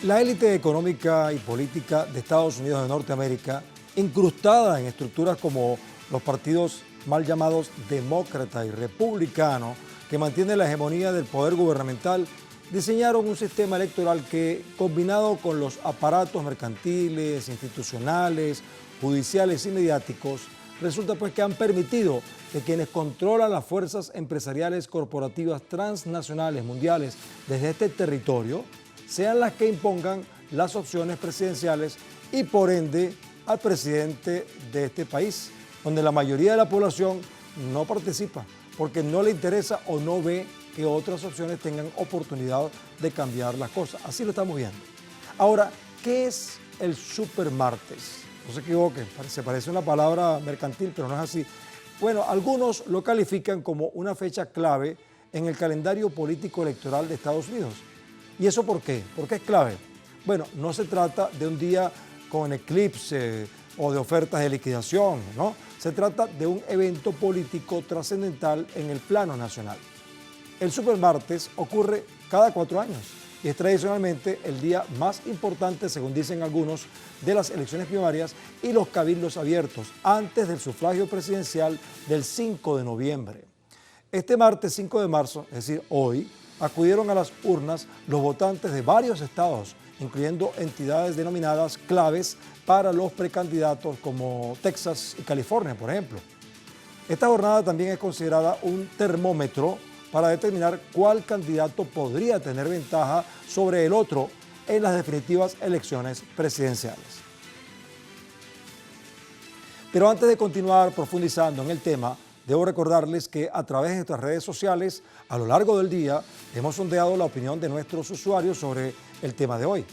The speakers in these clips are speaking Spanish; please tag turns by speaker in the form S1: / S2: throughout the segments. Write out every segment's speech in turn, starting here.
S1: La élite económica y política de Estados Unidos de Norteamérica, incrustada en estructuras como los partidos mal llamados demócrata y republicano, que mantienen la hegemonía del poder gubernamental, diseñaron un sistema electoral que, combinado con los aparatos mercantiles, institucionales, judiciales y mediáticos, resulta pues que han permitido que quienes controlan las fuerzas empresariales corporativas transnacionales mundiales desde este territorio sean las que impongan las opciones presidenciales y por ende al presidente de este país, donde la mayoría de la población no participa porque no le interesa o no ve que otras opciones tengan oportunidad de cambiar las cosas. Así lo estamos viendo. Ahora, ¿qué es el supermartes? No se equivoquen, se parece a una palabra mercantil, pero no es así. Bueno, algunos lo califican como una fecha clave en el calendario político electoral de Estados Unidos. ¿Y eso por qué? ¿Por qué es clave? Bueno, no se trata de un día con eclipse o de ofertas de liquidación, ¿no? Se trata de un evento político trascendental en el plano nacional. El supermartes ocurre cada 4 años y es tradicionalmente el día más importante, según dicen algunos, de las elecciones primarias y los cabildos abiertos antes del sufragio presidencial del 5 de noviembre. Este martes 5 de marzo, es decir, hoy, acudieron a las urnas los votantes de varios estados, incluyendo entidades denominadas claves para los precandidatos como Texas y California, por ejemplo. Esta jornada también es considerada un termómetro para determinar cuál candidato podría tener ventaja sobre el otro en las definitivas elecciones presidenciales. Pero antes de continuar profundizando en el tema, debo recordarles que a través de nuestras redes sociales, a lo largo del día, hemos sondeado la opinión de nuestros usuarios sobre el tema de hoy.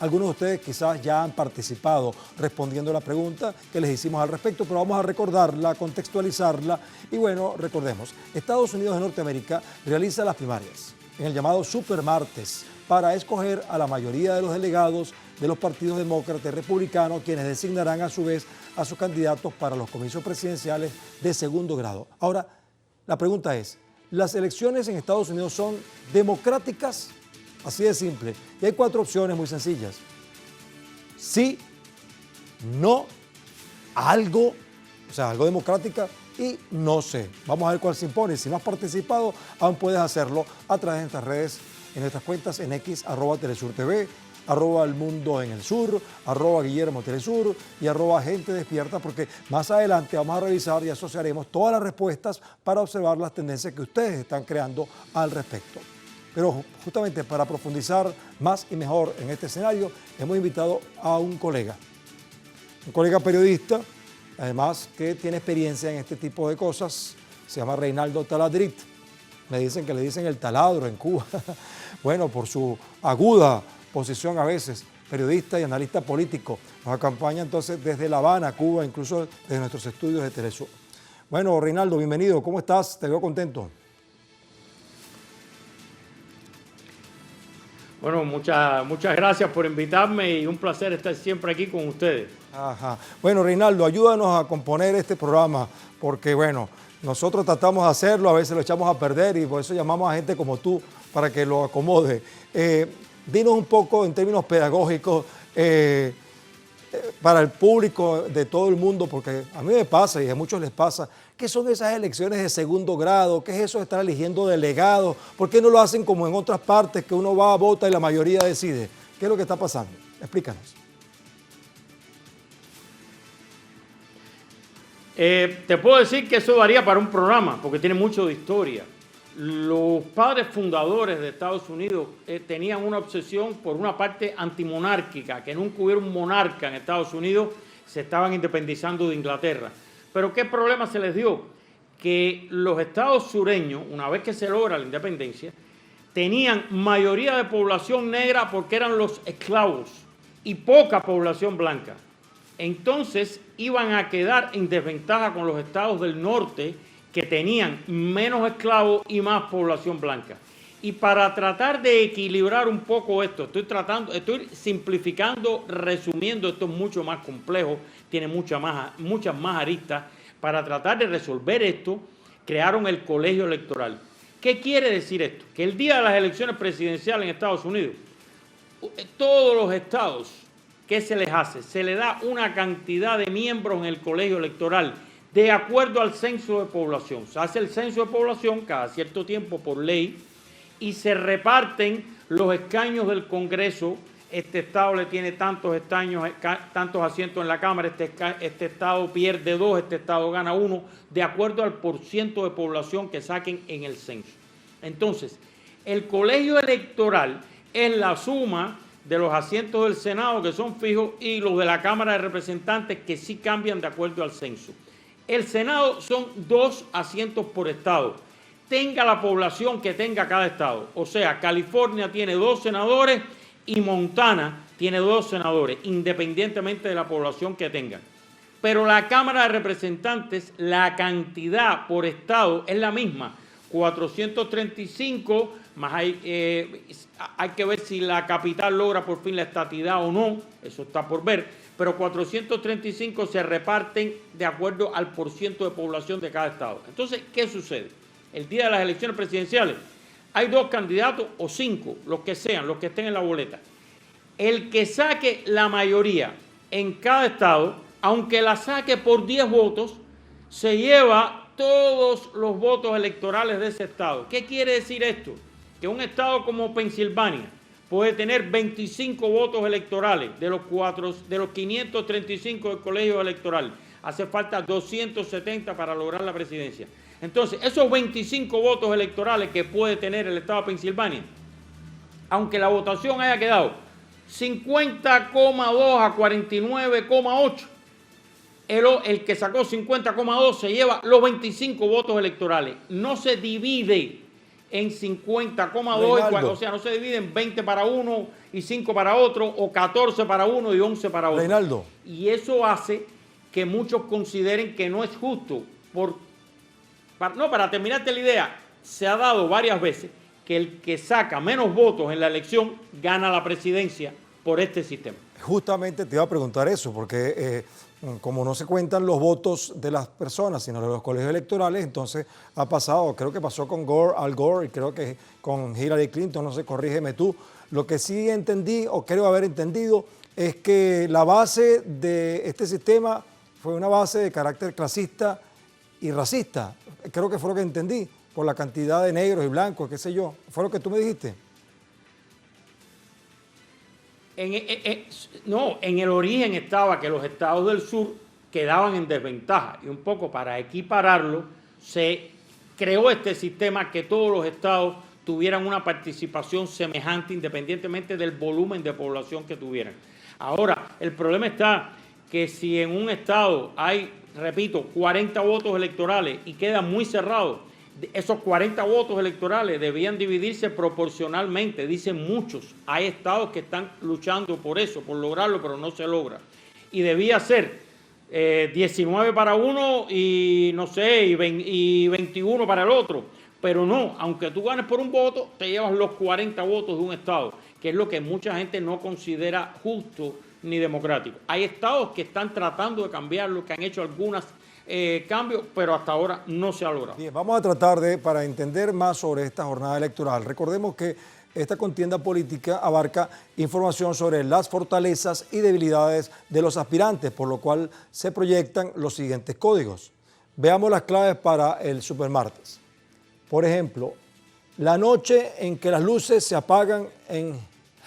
S1: Algunos de ustedes quizás ya han participado respondiendo a la pregunta que les hicimos al respecto, pero vamos a recordarla, contextualizarla y bueno, recordemos, Estados Unidos de Norteamérica realiza las primarias en el llamado supermartes para escoger a la mayoría de los delegados de los partidos demócrata y republicano, quienes designarán a su vez a sus candidatos para los comicios presidenciales de segundo grado. Ahora, la pregunta es, ¿las elecciones en Estados Unidos son democráticas? Así de simple. Y hay 4 opciones muy sencillas. Sí, no, algo, o sea, algo democrática y no sé. Vamos a ver cuál se impone. Si no has participado, aún puedes hacerlo a través de nuestras redes, en nuestras cuentas en X, @TelesurTV, @El Mundo en el Sur, @Guillermo Telesur y @Gente Despierta, porque más adelante vamos a revisar y asociaremos todas las respuestas para observar las tendencias que ustedes están creando al respecto. Pero justamente para profundizar más y mejor en este escenario, hemos invitado a un colega periodista, además que tiene experiencia en este tipo de cosas, se llama Reinaldo Taladrit. Me dicen que le dicen el taladro en Cuba, bueno, por su aguda posición a veces, periodista y analista político. Nos acompaña entonces desde La Habana, Cuba, incluso desde nuestros estudios de Telesur. Bueno, Reinaldo, bienvenido, ¿cómo estás? Te veo contento.
S2: Bueno, muchas gracias por invitarme y un placer estar siempre aquí con ustedes.
S1: Ajá. Bueno, Reinaldo, ayúdanos a componer este programa, porque bueno, nosotros tratamos de hacerlo, a veces lo echamos a perder y por eso llamamos a gente como tú para que lo acomode. Dinos un poco en términos pedagógicos para el público de todo el mundo, porque a mí me pasa y a muchos les pasa, ¿qué son esas elecciones de segundo grado? ¿Qué es eso de estar eligiendo delegados? ¿Por qué no lo hacen como en otras partes que uno va a votar y la mayoría decide? ¿Qué es lo que está pasando? Explícanos.
S2: Te puedo decir que eso daría para un programa, porque tiene mucho de historia. Los padres fundadores de Estados Unidos tenían una obsesión por una parte antimonárquica, que nunca hubiera un monarca en Estados Unidos, se estaban independizando de Inglaterra. Pero ¿qué problema se les dio? Que los estados sureños, una vez que se logra la independencia, tenían mayoría de población negra porque eran los esclavos y poca población blanca. Entonces iban a quedar en desventaja con los estados del norte que tenían menos esclavos y más población blanca. Y para tratar de equilibrar un poco esto, estoy simplificando, resumiendo, esto es mucho más complejo, tiene muchas más aristas. Para tratar de resolver esto, crearon el colegio electoral. ¿Qué quiere decir esto? Que el día de las elecciones presidenciales en Estados Unidos, todos los estados, ¿qué se les hace? Se le da una cantidad de miembros en el colegio electoral de acuerdo al censo de población. Se hace el censo de población cada cierto tiempo por ley y se reparten los escaños del Congreso. Este estado le tiene tantos asientos en la Cámara, este estado pierde 2, este estado gana 1, de acuerdo al porciento de población que saquen en el censo. Entonces, el colegio electoral es la suma de los asientos del Senado, que son fijos, y los de la Cámara de Representantes, que sí cambian de acuerdo al censo. El Senado son 2 asientos por estado, tenga la población que tenga cada estado. O sea, California tiene 2 senadores y Montana tiene 2 senadores, independientemente de la población que tengan. Pero la Cámara de Representantes, la cantidad por estado es la misma, 435, más hay que ver si la capital logra por fin la estatidad o no, eso está por ver, pero 435 se reparten de acuerdo al porciento de población de cada estado. Entonces, ¿qué sucede? El día de las elecciones presidenciales hay 2 candidatos o 5, los que sean, los que estén en la boleta. El que saque la mayoría en cada estado, aunque la saque por 10 votos, se lleva todos los votos electorales de ese estado. ¿Qué quiere decir esto? Que un estado como Pensilvania puede tener 25 votos electorales de los 535 del colegio electoral. Hace falta 270 para lograr la presidencia. Entonces, esos 25 votos electorales que puede tener el estado de Pensilvania, aunque la votación haya quedado 50,2 a 49,8, el que sacó 50,2 se lleva los 25 votos electorales. No se divide en 50,2, o sea, no se divide en 20 para uno y 5 para otro, o 14 para uno y 11 para otro.
S1: Reinaldo.
S2: Y eso hace que muchos consideren que no es justo. Para terminarte la idea, se ha dado varias veces que el que saca menos votos en la elección gana la presidencia por este sistema.
S1: Justamente te iba a preguntar eso, porque como no se cuentan los votos de las personas, sino de los colegios electorales, entonces ha pasado, creo que pasó con Al Gore, y creo que con Hillary Clinton, no sé, corrígeme tú. Lo que sí entendí, o creo haber entendido, es que la base de este sistema fue una base de carácter clasista y racista. Creo que fue lo que entendí, por la cantidad de negros y blancos, qué sé yo. ¿Fue lo que tú me dijiste?
S2: No, en el origen estaba que los estados del sur quedaban en desventaja, y un poco para equipararlo se creó este sistema que todos los estados tuvieran una participación semejante independientemente del volumen de población que tuvieran. Ahora, el problema está que si en un estado hay, repito, 40 votos electorales y queda muy cerrado, esos 40 votos electorales debían dividirse proporcionalmente, dicen muchos. Hay estados que están luchando por eso, por lograrlo, pero no se logra. Y debía ser 19 para uno y no sé, y 21 para el otro. Pero no, aunque tú ganes por un voto, te llevas los 40 votos de un estado, que es lo que mucha gente no considera justo ni democrático. Hay estados que están tratando de cambiarlo, que han hecho algunos cambios, pero hasta ahora no se ha logrado.
S1: Bien, vamos a tratar para entender más sobre esta jornada electoral. Recordemos que esta contienda política abarca información sobre las fortalezas y debilidades de los aspirantes, por lo cual se proyectan los siguientes códigos. Veamos las claves para el supermartes. Por ejemplo, la noche en que las luces se apagan en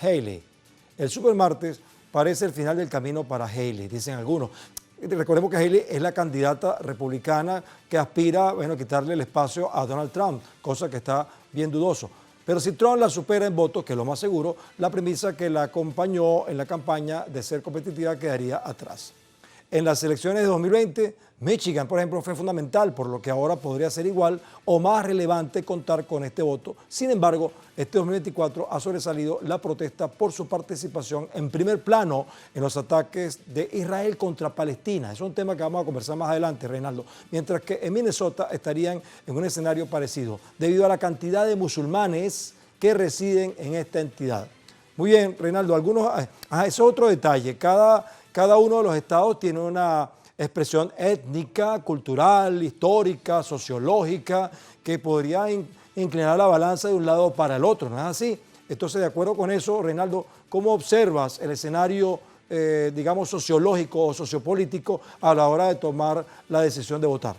S1: Haley. El supermartes parece el final del camino para Haley, dicen algunos. Recordemos que Haley es la candidata republicana que aspira a quitarle el espacio a Donald Trump, cosa que está bien dudoso. Pero si Trump la supera en votos, que es lo más seguro, la premisa que la acompañó en la campaña de ser competitiva quedaría atrás. En las elecciones de 2020, Michigan, por ejemplo, fue fundamental, por lo que ahora podría ser igual o más relevante contar con este voto. Sin embargo, este 2024 ha sobresalido la protesta por su participación en primer plano en los ataques de Israel contra Palestina. Es un tema que vamos a conversar más adelante, Reinaldo. Mientras que en Minnesota estarían en un escenario parecido, debido a la cantidad de musulmanes que residen en esta entidad. Muy bien, Reinaldo, ese es otro detalle. Cada uno de los estados tiene una expresión étnica, cultural, histórica, sociológica, que podría inclinar la balanza de un lado para el otro, ¿no es así? Entonces, de acuerdo con eso, Reinaldo, ¿cómo observas el escenario, digamos, sociológico o sociopolítico a la hora de tomar la decisión de votar?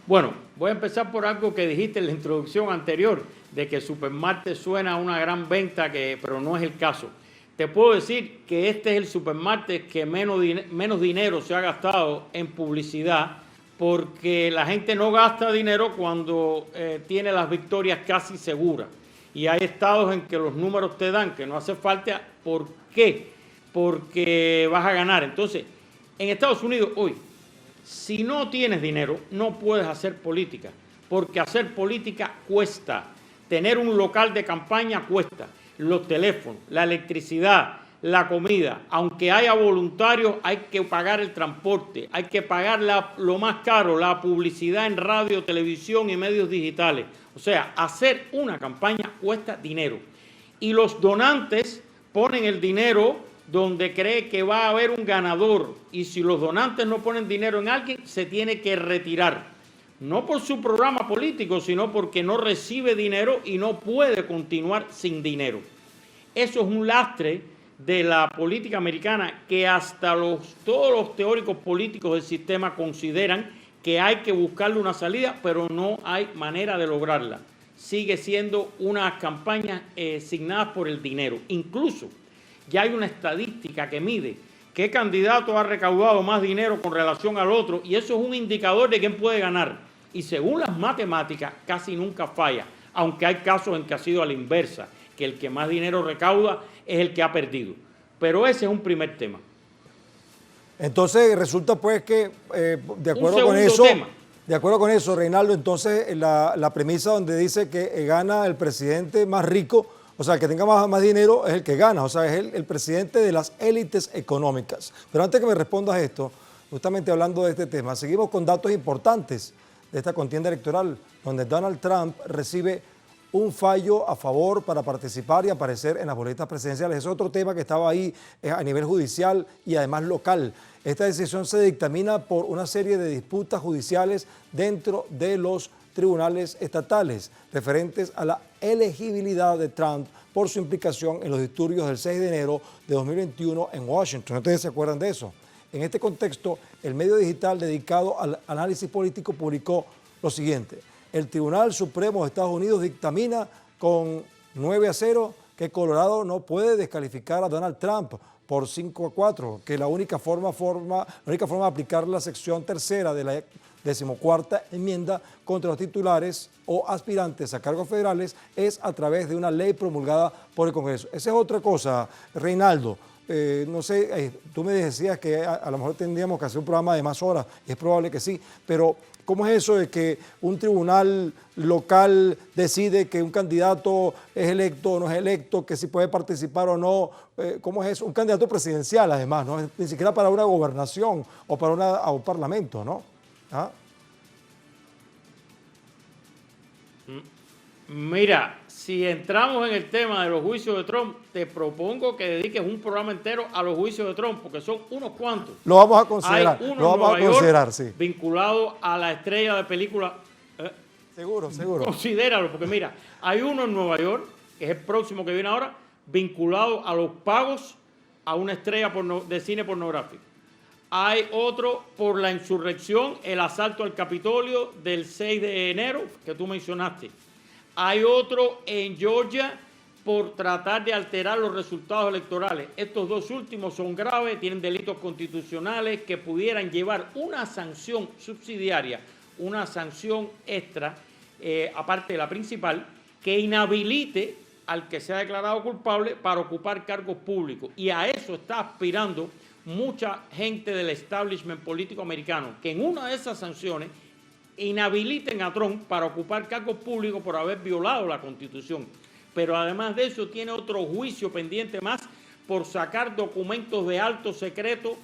S2: Bueno, voy a empezar por algo que dijiste en la introducción anterior, de que Supermartes suena a una gran venta, pero no es el caso. Te puedo decir que este es el Supermartes que menos dinero se ha gastado en publicidad, porque la gente no gasta dinero cuando tiene las victorias casi seguras. Y hay estados en que los números te dan que no hace falta. ¿Por qué? Porque vas a ganar. Entonces, en Estados Unidos hoy, si no tienes dinero, no puedes hacer política, porque hacer política cuesta. Tener un local de campaña cuesta. Los teléfonos, la electricidad, la comida. Aunque haya voluntarios, hay que pagar el transporte, hay que pagar lo más caro, la publicidad en radio, televisión y medios digitales. O sea, hacer una campaña cuesta dinero. Y los donantes ponen el dinero donde cree que va a haber un ganador, y si los donantes no ponen dinero en alguien, se tiene que retirar. No por su programa político, sino porque no recibe dinero y no puede continuar sin dinero. Eso es un lastre de la política americana que hasta todos los teóricos políticos del sistema consideran que hay que buscarle una salida, pero no hay manera de lograrla. Sigue siendo unas campañas asignadas por el dinero. Incluso ya hay una estadística que mide qué candidato ha recaudado más dinero con relación al otro, y eso es un indicador de quién puede ganar. Y según las matemáticas, casi nunca falla, aunque hay casos en que ha sido a la inversa, que el que más dinero recauda es el que ha perdido. Pero ese es un primer tema.
S1: Entonces, resulta pues que, de acuerdo con eso, Reinaldo, entonces la premisa donde dice que gana el presidente más rico, o sea, el que tenga más dinero es el que gana, o sea, es el presidente de las élites económicas. Pero antes que me respondas esto, justamente hablando de este tema, seguimos con datos importantes de esta contienda electoral, donde Donald Trump recibe un fallo a favor para participar y aparecer en las boletas presidenciales. Es otro tema que estaba ahí a nivel judicial y además local. Esta decisión se dictamina por una serie de disputas judiciales dentro de los tribunales estatales referentes a la elegibilidad de Trump por su implicación en los disturbios del 6 de enero de 2021 en Washington. ¿Ustedes se acuerdan de eso? En este contexto, el medio digital dedicado al análisis político publicó lo siguiente: el Tribunal Supremo de Estados Unidos dictamina con 9-0 que Colorado no puede descalificar a Donald Trump por 5-4, que la única forma de aplicar la sección tercera de la 14ª enmienda contra los titulares o aspirantes a cargos federales es a través de una ley promulgada por el Congreso. Esa es otra cosa, Reinaldo. No sé, tú me decías que a lo mejor tendríamos que hacer un programa de más horas, es probable que sí, pero ¿cómo es eso de que un tribunal local decide que un candidato es electo o no es electo, que si puede participar o no? ¿Cómo es eso? Un candidato presidencial, además, ¿no? Ni siquiera para una gobernación o para un parlamento, ¿no? ¿Ah?
S2: Mira, si entramos en el tema de los juicios de Trump, te propongo que dediques un programa entero a los juicios de Trump, porque son unos cuantos.
S1: Lo vamos a considerar,
S2: Hay uno
S1: lo vamos a considerar, sí.
S2: Vinculado a la estrella de película.
S1: Seguro.
S2: Considéralo, porque mira, hay uno en Nueva York, que es el próximo que viene ahora, vinculado a los pagos a una estrella de cine pornográfico. Hay otro por la insurrección, el asalto al Capitolio del 6 de enero, que tú mencionaste. Hay otro en Georgia por tratar de alterar los resultados electorales. Estos dos últimos son graves, tienen delitos constitucionales que pudieran llevar una sanción subsidiaria, una sanción extra, aparte de la principal, que inhabilite al que sea declarado culpable para ocupar cargos públicos. Y a eso está aspirando mucha gente del establishment político americano, que en una de esas sanciones inhabiliten a Trump para ocupar cargos públicos por haber violado la Constitución. Pero además de eso tiene otro juicio pendiente más por sacar documentos de alto secreto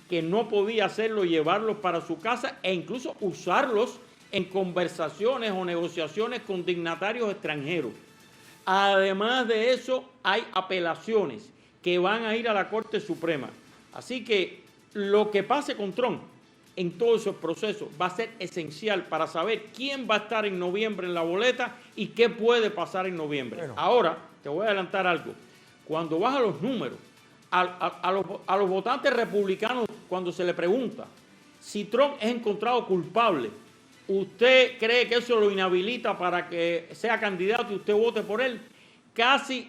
S2: que no podía hacerlo, llevarlos para su casa e incluso usarlos en conversaciones o negociaciones con dignatarios extranjeros. Además de eso, hay apelaciones que van a ir a la Corte Suprema. Así que lo que pase con Trump en todos esos procesos va a ser esencial para saber quién va a estar en noviembre en la boleta y qué puede pasar en noviembre. Bueno. Ahora, te voy a adelantar algo. Cuando vas a los números, a los votantes republicanos, cuando se le pregunta si Trump es encontrado culpable, ¿usted cree que eso lo inhabilita para que sea candidato y usted vote por él? Casi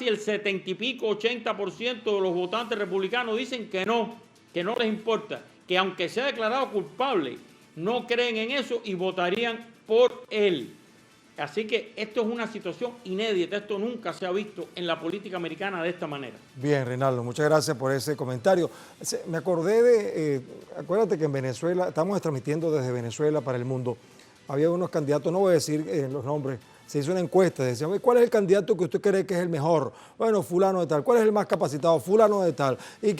S2: el 70 y pico, 80% de los votantes republicanos dicen que no les importa, que aunque sea declarado culpable, no creen en eso y votarían por él. Así que esto es una situación inédita, esto nunca se ha visto en la política americana de esta manera.
S1: Bien, Reinaldo, muchas gracias por ese comentario. Me acordé de, acuérdate que en Venezuela, estamos transmitiendo desde Venezuela para el mundo, había unos candidatos, no voy a decir los nombres, se hizo una encuesta, decían, ¿cuál es el candidato que usted cree que es el mejor? Bueno, fulano de tal. ¿Cuál es el más capacitado? Fulano de tal. ¿Y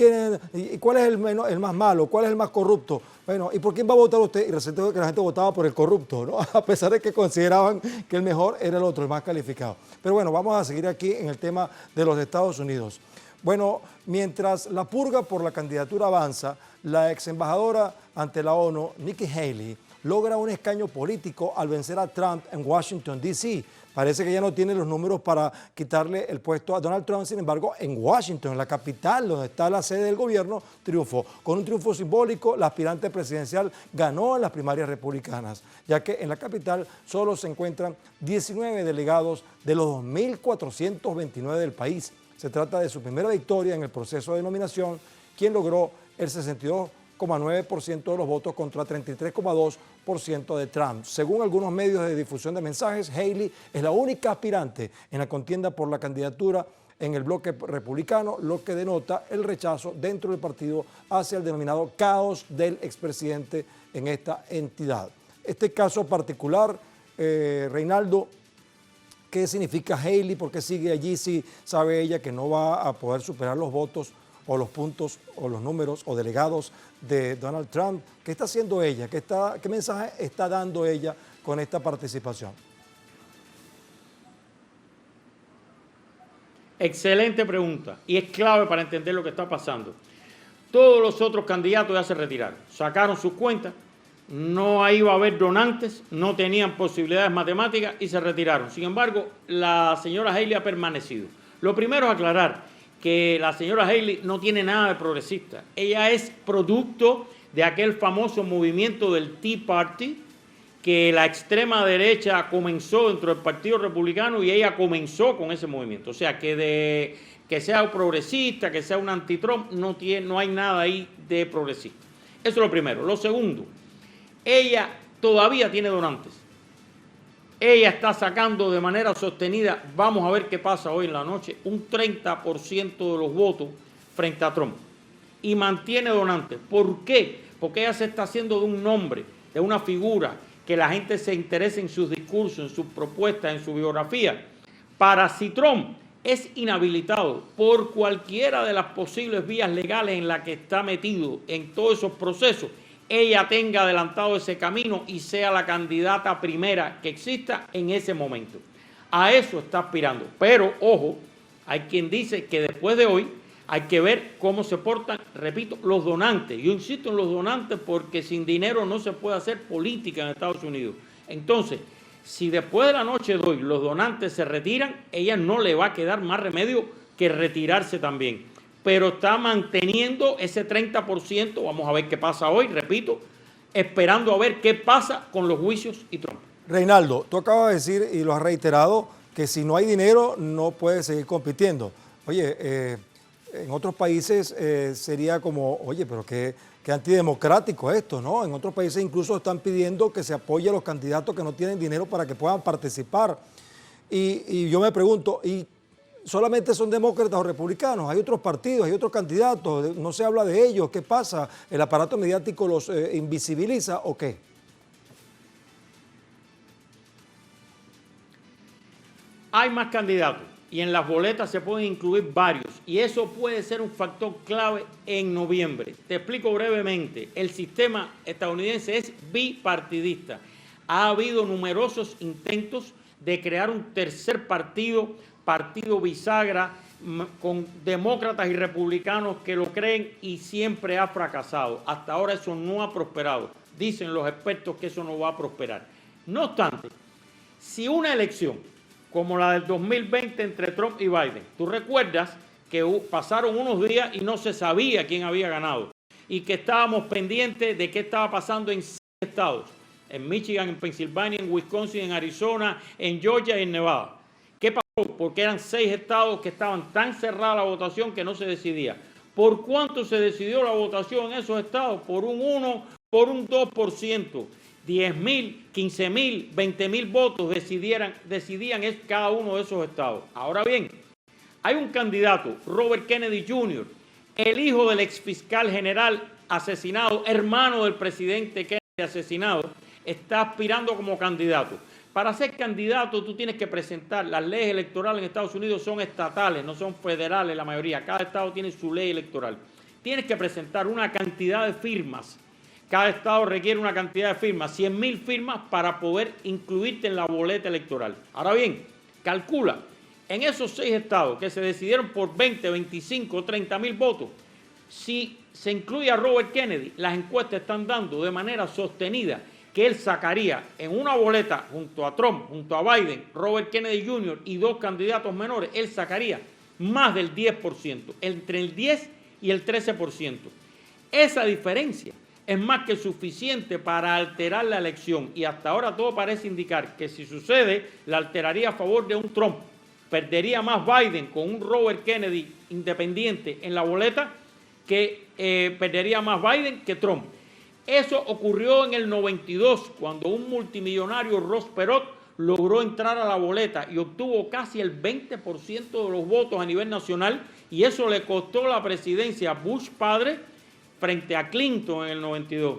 S1: cuál es el más malo? ¿Cuál es el más corrupto? Bueno, ¿y por quién va a votar usted? Y resultó que la gente votaba por el corrupto, ¿no? A pesar de que consideraban que el mejor era el otro, el más calificado. Pero bueno, vamos a seguir aquí en el tema de los Estados Unidos. Bueno, mientras la purga por la candidatura avanza, la ex embajadora ante la ONU, Nikki Haley, logra un escaño político al vencer a Trump en Washington, D.C. Parece que ya no tiene los números para quitarle el puesto a Donald Trump, sin embargo, en Washington, en la capital, donde está la sede del gobierno, triunfó. Con un triunfo simbólico, la aspirante presidencial ganó en las primarias republicanas, ya que en la capital solo se encuentran 19 delegados de los 2.429 del país. Se trata de su primera victoria en el proceso de nominación, quien logró el 62,9% de los votos contra 33,2% de Trump. Según algunos medios de difusión de mensajes, Haley es la única aspirante en la contienda por la candidatura en el bloque republicano, lo que denota el rechazo dentro del partido hacia el denominado caos del expresidente en esta entidad. Este caso particular, Reinaldo, ¿qué significa Haley? ¿Por qué sigue allí si sabe ella que no va a poder superar los votos o los puntos o los números o delegados de Donald Trump? ¿Qué está haciendo ella? ¿Qué mensaje está dando ella con esta participación?
S2: Excelente pregunta y es clave para entender lo que está pasando. Todos los otros candidatos ya se retiraron, sacaron sus cuentas, no iba a haber donantes, no tenían posibilidades matemáticas y se retiraron. Sin embargo, la señora Haley ha permanecido. Lo primero es aclarar que la señora Haley no tiene nada de progresista. Ella es producto de aquel famoso movimiento del Tea Party que la extrema derecha comenzó dentro del Partido Republicano y ella comenzó con ese movimiento. O sea, que sea un progresista, que sea un anti-Trump, no hay nada ahí de progresista. Eso es lo primero. Lo segundo, ella todavía tiene donantes. Ella está sacando de manera sostenida, vamos a ver qué pasa hoy en la noche, un 30% de los votos frente a Trump. Y mantiene donantes. ¿Por qué? Porque ella se está haciendo de un nombre, de una figura, que la gente se interese en sus discursos, en sus propuestas, en su biografía. Para si Trump es inhabilitado por cualquiera de las posibles vías legales en las que está metido en todos esos procesos, ella tenga adelantado ese camino y sea la candidata primera que exista en ese momento. A eso está aspirando. Pero, ojo, hay quien dice que después de hoy hay que ver cómo se portan, repito, los donantes. Yo insisto en los donantes porque sin dinero no se puede hacer política en Estados Unidos. Entonces, si después de la noche de hoy los donantes se retiran, ella no le va a quedar más remedio que retirarse también. Pero está manteniendo ese 30%, vamos a ver qué pasa hoy, repito, esperando a ver qué pasa con los juicios y Trump.
S1: Reinaldo, tú acabas de decir, y lo has reiterado, que si no hay dinero no puedes seguir compitiendo. Oye, en otros países sería como, oye, pero qué antidemocrático esto, ¿no? En otros países incluso están pidiendo que se apoye a los candidatos que no tienen dinero para que puedan participar. Y yo me pregunto, ¿y solamente son demócratas o republicanos? Hay otros partidos, hay otros candidatos, no se habla de ellos. ¿Qué pasa? ¿El aparato mediático los invisibiliza o qué?
S2: Hay más candidatos y en las boletas se pueden incluir varios y eso puede ser un factor clave en noviembre. Te explico brevemente. El sistema estadounidense es bipartidista. Ha habido numerosos intentos de crear un tercer partido bisagra con demócratas y republicanos que lo creen y siempre ha fracasado. Hasta ahora eso no ha prosperado. Dicen los expertos que eso no va a prosperar. No obstante, si una elección como la del 2020 entre Trump y Biden, tú recuerdas que pasaron unos días y no se sabía quién había ganado y que estábamos pendientes de qué estaba pasando en 6 estados, en Michigan, en Pensilvania, en Wisconsin, en Arizona, en Georgia y en Nevada. ¿Qué pasó? Porque eran 6 estados que estaban tan cerrada la votación que no se decidía. ¿Por cuánto se decidió la votación en esos estados? Por un 1, por un 2%. 10,000, 15,000, 20,000 votos decidían cada uno de esos estados. Ahora bien, hay un candidato, Robert Kennedy Jr., el hijo del exfiscal general asesinado, hermano del presidente Kennedy asesinado, está aspirando como candidato. Para ser candidato tú tienes que presentar, las leyes electorales en Estados Unidos son estatales, no son federales la mayoría, cada estado tiene su ley electoral. Tienes que presentar una cantidad de firmas. Cada estado requiere una cantidad de firmas, 100,000 firmas para poder incluirte en la boleta electoral. Ahora bien, calcula, en esos 6 estados que se decidieron por 20, 25, 30,000 votos, si se incluye a Robert Kennedy, las encuestas están dando de manera sostenida que él sacaría en una boleta junto a Trump, junto a Biden, Robert Kennedy Jr. y 2 candidatos menores, él sacaría más del 10%, entre el 10 y el 13%. Esa diferencia es más que suficiente para alterar la elección y hasta ahora todo parece indicar que si sucede, la alteraría a favor de un Trump. Perdería más Biden con un Robert Kennedy independiente en la boleta que perdería más Biden que Trump. Eso ocurrió en el 92 cuando un multimillonario, Ross Perot, logró entrar a la boleta y obtuvo casi el 20% de los votos a nivel nacional y eso le costó la presidencia a Bush padre frente a Clinton en el 92.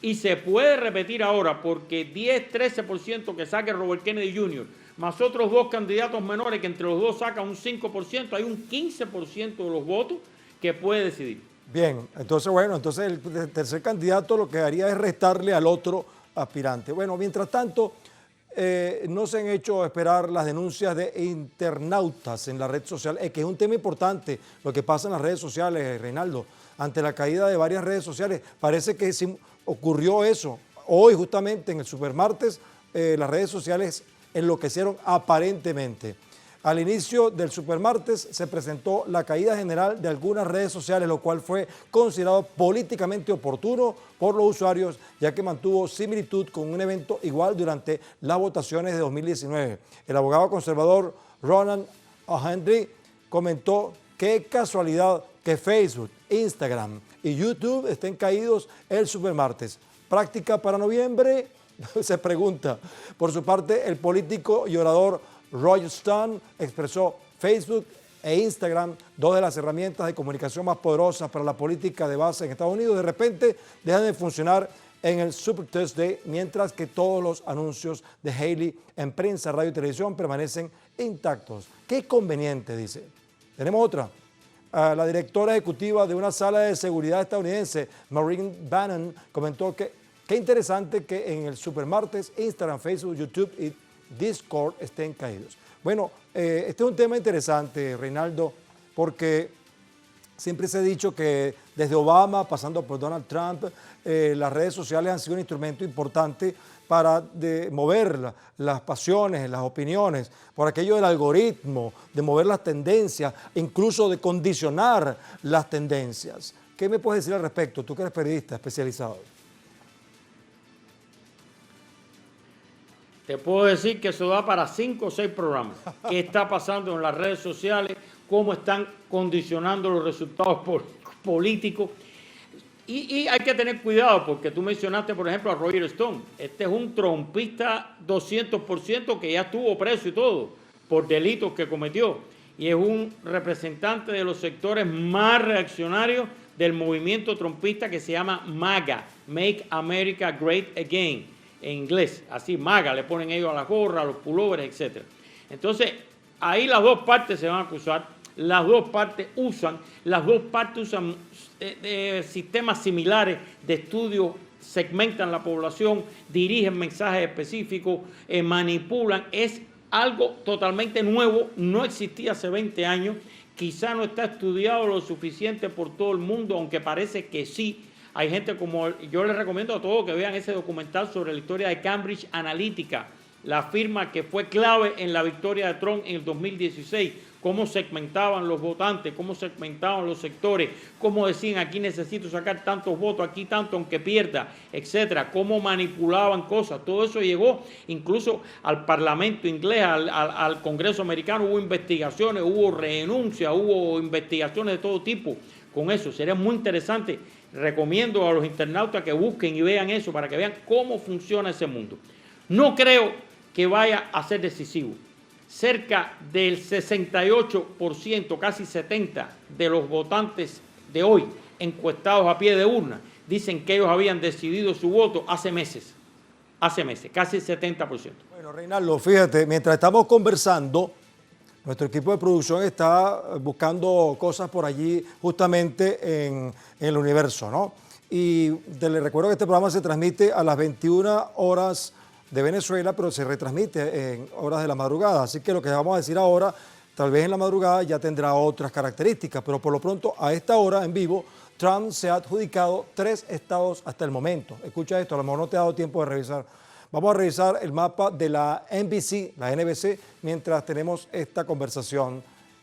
S2: Y se puede repetir ahora porque 10-13% que saque Robert Kennedy Jr., más otros 2 candidatos menores que entre los dos sacan un 5%, hay un 15% de los votos que puede decidir.
S1: Bien, entonces el tercer candidato lo que haría es restarle al otro aspirante. Bueno, mientras tanto, no se han hecho esperar las denuncias de internautas en la red social, que es un tema importante lo que pasa en las redes sociales, Reinaldo. Ante la caída de varias redes sociales, parece que sí ocurrió eso. Hoy justamente en el Supermartes las redes sociales enloquecieron aparentemente. Al inicio del Supermartes se presentó la caída general de algunas redes sociales, lo cual fue considerado políticamente oportuno por los usuarios, ya que mantuvo similitud con un evento igual durante las votaciones de 2019. El abogado conservador Ronan O'Henry comentó: qué casualidad que Facebook, Instagram y YouTube estén caídos el Supermartes. ¿Práctica para noviembre? Se pregunta. Por su parte, el político y orador Roger Stone expresó: Facebook e Instagram, 2 de las herramientas de comunicación más poderosas para la política de base en Estados Unidos, de repente dejan de funcionar en el Super Tuesday, mientras que todos los anuncios de Haley en prensa, radio y televisión permanecen intactos. Qué conveniente, dice. Tenemos otra. La directora ejecutiva de una sala de seguridad estadounidense, Maureen Bannon, comentó que qué interesante que en el Supermartes, Instagram, Facebook, YouTube y Discord estén caídos. Bueno, este es un tema interesante, Reinaldo, porque siempre se ha dicho que desde Obama, pasando por Donald Trump, las redes sociales han sido un instrumento importante para mover las pasiones, las opiniones, por aquello del algoritmo, de mover las tendencias, incluso de condicionar las tendencias. ¿Qué me puedes decir al respecto? Tú que eres periodista especializado.
S2: Te puedo decir que eso da para 5 o 6 programas. ¿Qué está pasando en las redes sociales? ¿Cómo están condicionando los resultados políticos? Y hay que tener cuidado porque tú mencionaste, por ejemplo, a Roger Stone. Este es un trompista 200% que ya estuvo preso y todo por delitos que cometió. Y es un representante de los sectores más reaccionarios del movimiento trompista que se llama MAGA, Make America Great Again, en inglés. Así, MAGA, le ponen ellos a la gorra, a los pullovers, etc. Entonces, ahí las dos partes se van a acusar, las dos partes usan sistemas similares de estudio, segmentan la población, dirigen mensajes específicos, manipulan. Es algo totalmente nuevo, no existía hace 20 años, quizá no está estudiado lo suficiente por todo el mundo, aunque parece que sí. Hay gente como, yo les recomiendo a todos que vean ese documental sobre la historia de Cambridge Analytica, la firma que fue clave en la victoria de Trump en el 2016, cómo segmentaban los votantes, cómo segmentaban los sectores, cómo decían aquí necesito sacar tantos votos, aquí tanto aunque pierda, etcétera, cómo manipulaban cosas. Todo eso llegó incluso al Parlamento inglés, al Congreso americano, hubo investigaciones, hubo renuncias, hubo investigaciones de todo tipo con eso. Sería muy interesante, recomiendo a los internautas que busquen y vean eso para que vean cómo funciona ese mundo. No creo que vaya a ser decisivo. Cerca del 68%, casi 70% de los votantes de hoy encuestados a pie de urna dicen que ellos habían decidido su voto hace meses, casi el 70%.
S1: Bueno, Reinaldo, fíjate, mientras estamos conversando, nuestro equipo de producción está buscando cosas por allí justamente en el universo, ¿no? Y les recuerdo que este programa se transmite a las 21 horas de Venezuela, pero se retransmite en horas de la madrugada. Así que lo que vamos a decir ahora, tal vez en la madrugada ya tendrá otras características, pero por lo pronto, a esta hora en vivo, Trump se ha adjudicado 3 estados hasta el momento. Escucha esto, a lo mejor no te ha dado tiempo de revisar. Vamos a revisar el mapa de la NBC, mientras tenemos esta conversación.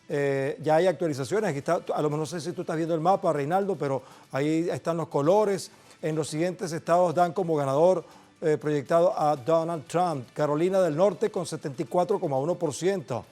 S1: Ya hay actualizaciones, aquí está, a lo mejor no sé si tú estás viendo el mapa, Reinaldo, pero ahí están los colores. En los siguientes estados dan como ganador proyectado a Donald Trump. Carolina del Norte con 74,1%.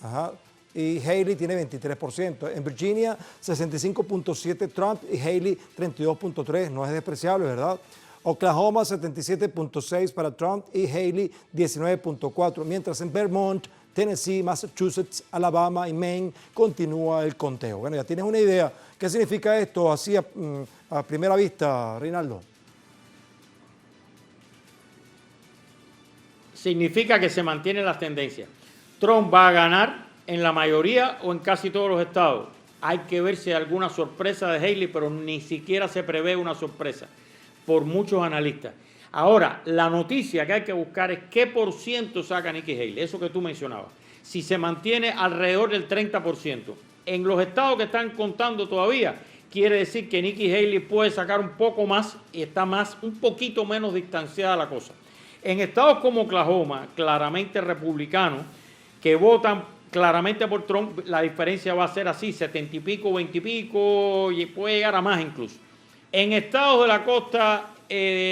S1: Ajá. Y Haley tiene 23%. En Virginia, 65,7% Trump y Haley 32,3%. No es despreciable, ¿verdad? Oklahoma, 77,6% para Trump y Haley 19,4%. Mientras en Vermont, Tennessee, Massachusetts, Alabama y Maine continúa el conteo. Bueno, ya tienes una idea. ¿Qué significa esto así a primera vista, Reinaldo?
S2: Significa que se mantienen las tendencias. Trump va a ganar en la mayoría o en casi todos los estados. Hay que ver si hay alguna sorpresa de Haley, pero ni siquiera se prevé una sorpresa por muchos analistas. Ahora, la noticia que hay que buscar es qué % saca Nikki Haley, eso que tú mencionabas. Si se mantiene alrededor del 30%. En los estados que están contando todavía, quiere decir que Nikki Haley puede sacar un poco más y está un poquito menos distanciada la cosa. En estados como Oklahoma, claramente republicanos, que votan claramente por Trump, la diferencia va a ser así, 70 y pico, 20 y pico, y puede llegar a más incluso. En estados de la costa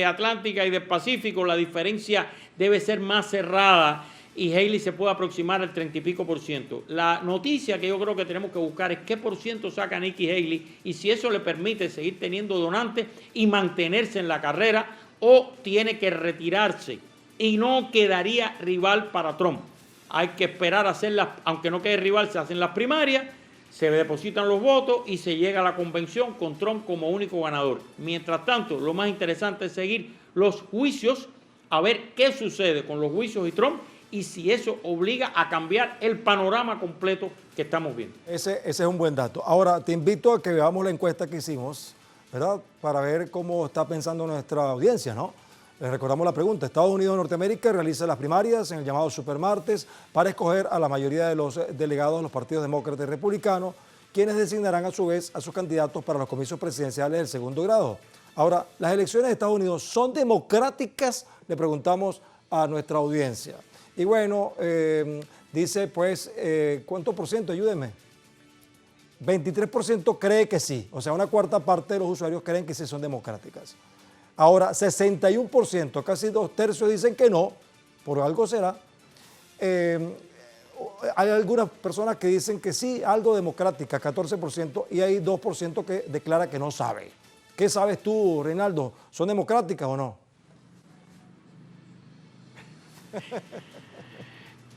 S2: atlántica y del Pacífico, la diferencia debe ser más cerrada y Haley se puede aproximar al 30 y pico %. La noticia que yo creo que tenemos que buscar es qué % saca Nikki Haley y si eso le permite seguir teniendo donantes y mantenerse en la carrera o tiene que retirarse y no quedaría rival para Trump. Hay que esperar a hacerlas, aunque no quede rival, se hacen las primarias, se depositan los votos y se llega a la convención con Trump como único ganador. Mientras tanto, lo más interesante es seguir los juicios, a ver qué sucede con los juicios y Trump y si eso obliga a cambiar el panorama completo que estamos viendo.
S1: Ese es un buen dato. Ahora, te invito a que veamos la encuesta que hicimos, ¿verdad? Para ver cómo está pensando nuestra audiencia, ¿no? Les recordamos la pregunta. Estados Unidos de Norteamérica realiza las primarias en el llamado Supermartes para escoger a la mayoría de los delegados de los partidos demócratas y republicanos, quienes designarán a su vez a sus candidatos para los comicios presidenciales del segundo grado. Ahora, ¿las elecciones de Estados Unidos son democráticas? Le preguntamos a nuestra audiencia. Y bueno, dice pues, ¿cuánto por ciento? Ayúdenme. 23% cree que sí, o sea, una cuarta parte de los usuarios creen que sí son democráticas. Ahora, 61%, casi 2/3 dicen que no, por algo será. Hay algunas personas que dicen que sí, algo democrática, 14%, y hay 2% que declara que no sabe. ¿Qué sabes tú, Reinaldo? ¿Son democráticas o no?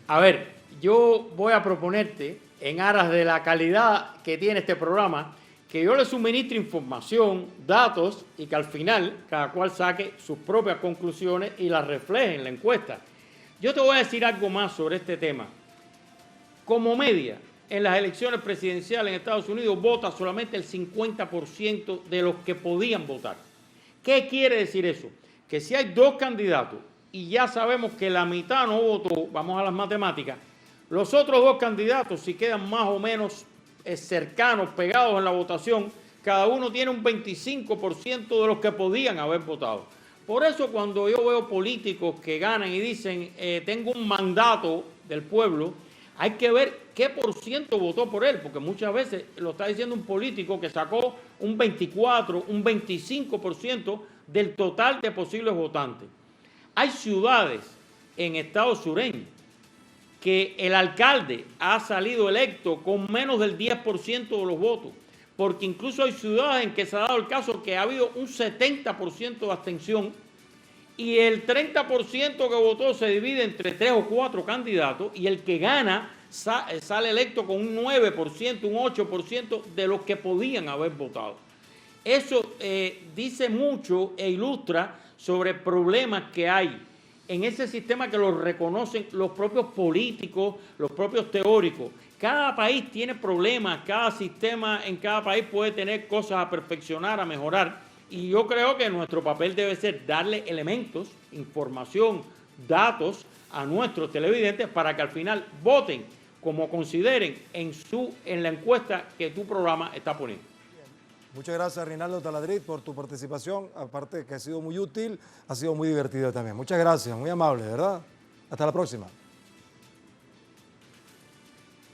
S2: A ver, yo voy a proponerte, en aras de la calidad que tiene este programa, que yo le suministre información, datos y que al final cada cual saque sus propias conclusiones y las refleje en la encuesta. Yo te voy a decir algo más sobre este tema. Como media, en las elecciones presidenciales en Estados Unidos vota solamente el 50% de los que podían votar. ¿Qué quiere decir eso? Que si hay 2 candidatos y ya sabemos que la mitad no votó, vamos a las matemáticas, Los otros dos candidatos, si quedan más o menos cercanos, pegados en la votación, cada uno tiene un 25% de los que podían haber votado. Por eso cuando yo veo políticos que ganan y dicen, tengo un mandato del pueblo, hay que ver qué por ciento votó por él, porque muchas veces lo está diciendo un político que sacó un 24, un 25% del total de posibles votantes. Hay ciudades en estados sureños que el alcalde ha salido electo con menos del 10% de los votos, porque incluso hay ciudades en que se ha dado el caso que ha habido un 70% de abstención y el 30% que votó se divide entre 3 o 4 candidatos y el que gana sale electo con un 9%, un 8% de los que podían haber votado. Eso dice mucho e ilustra sobre problemas que hay en ese sistema que lo reconocen los propios políticos, los propios teóricos. Cada país tiene problemas, cada sistema en cada país puede tener cosas a perfeccionar, a mejorar. Y yo creo que nuestro papel debe ser darle elementos, información, datos a nuestros televidentes para que al final voten como consideren en la encuesta que tu programa está poniendo.
S1: Muchas gracias, Reinaldo Taladriz, por tu participación, aparte de que ha sido muy útil, ha sido muy divertido también. Muchas gracias, muy amable, ¿verdad? Hasta la próxima.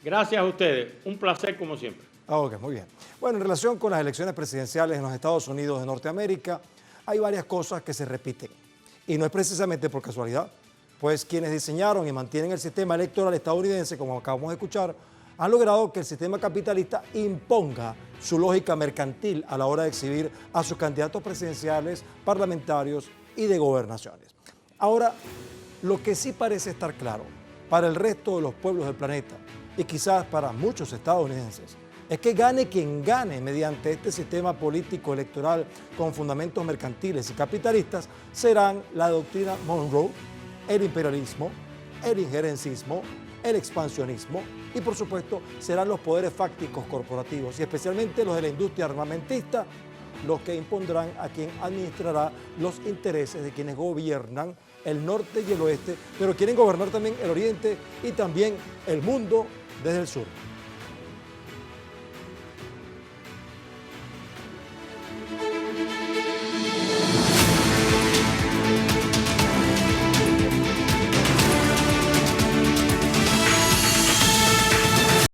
S2: Gracias a ustedes, un placer como siempre.
S1: Ok, muy bien. Bueno, en relación con las elecciones presidenciales en los Estados Unidos de Norteamérica, hay varias cosas que se repiten. Y no es precisamente por casualidad, pues quienes diseñaron y mantienen el sistema electoral estadounidense, como acabamos de escuchar, han logrado que el sistema capitalista imponga su lógica mercantil a la hora de exhibir a sus candidatos presidenciales, parlamentarios y de gobernaciones. Ahora, lo que sí parece estar claro para el resto de los pueblos del planeta y quizás para muchos estadounidenses es que gane quien gane mediante este sistema político electoral con fundamentos mercantiles y capitalistas serán la doctrina Monroe, el imperialismo, el injerencismo, el expansionismo y por supuesto serán los poderes fácticos corporativos y especialmente los de la industria armamentista los que impondrán a quien administrará los intereses de quienes gobiernan el norte y el oeste, pero quieren gobernar también el oriente y también el mundo desde el sur.